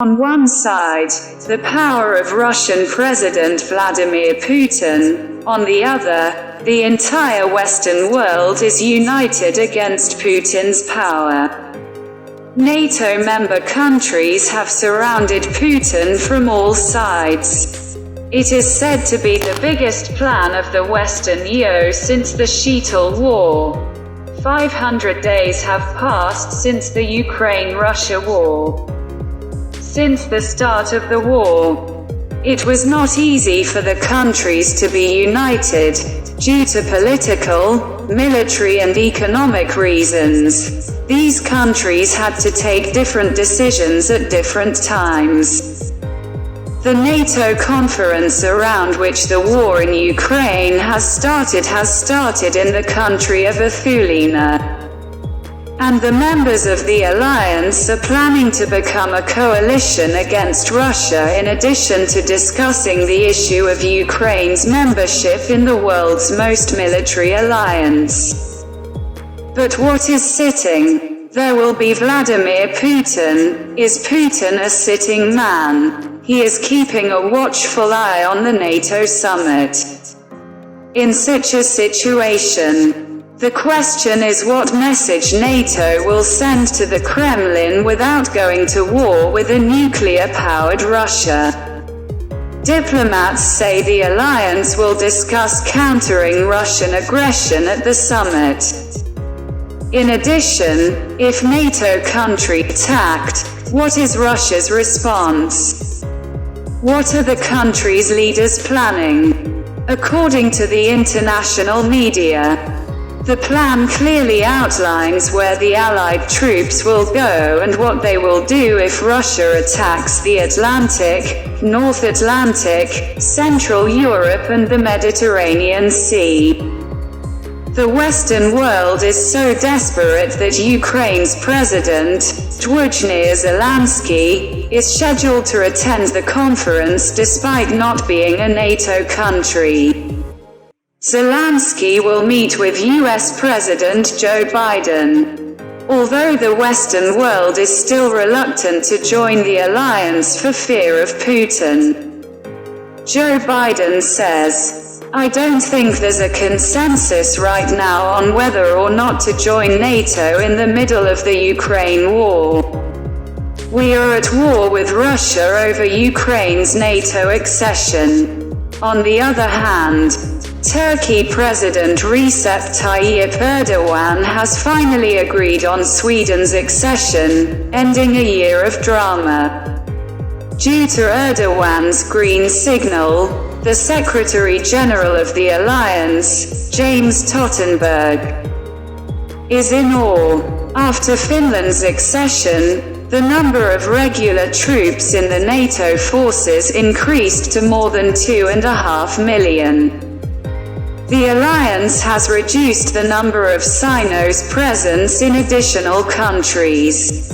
On one side, the power of Russian President Vladimir Putin. On the other, the entire Western world is united against Putin's power. NATO member countries have surrounded Putin from all sides. It is said to be the biggest plan of the Western EU since the Sheetal War. 500 days have passed since the Ukraine-Russia war. Since the start of the war, it was not easy for the countries to be united, due to political, military and economic reasons. These countries had to take different decisions at different times. The NATO conference around which the war in Ukraine has started in the country of Lithuania. And the members of the alliance are planning to become a coalition against Russia in addition to discussing the issue of Ukraine's membership in the world's most military alliance. But what is sitting? There will be Vladimir Putin. Is Putin a sitting man? He is keeping a watchful eye on the NATO summit. In such a situation, the question is what message NATO will send to the Kremlin without going to war with a nuclear-powered Russia. Diplomats say the alliance will discuss countering Russian aggression at the summit. In addition, if NATO country attacked, what is Russia's response? What are the country's leaders planning? According to the international media, the plan clearly outlines where the Allied troops will go and what they will do if Russia attacks the Atlantic, North Atlantic, Central Europe and the Mediterranean Sea. The Western world is so desperate that Ukraine's president, Volodymyr Zelensky, is scheduled to attend the conference despite not being a NATO country. Zelensky will meet with US President Joe Biden. Although the Western world is still reluctant to join the alliance for fear of Putin. Joe Biden says, "I don't think there's a consensus right now on whether or not to join NATO in the middle of the Ukraine war. We are at war with Russia over Ukraine's NATO accession." On the other hand, Turkey President Recep Tayyip Erdogan has finally agreed on Sweden's accession, ending a year of drama. Due to Erdogan's green signal, the Secretary General of the Alliance, James Stoltenberg, is in awe. After Finland's accession, the number of regular troops in the NATO forces increased to more than 2.5 million. The alliance has reduced the number of Sino's presence in additional countries.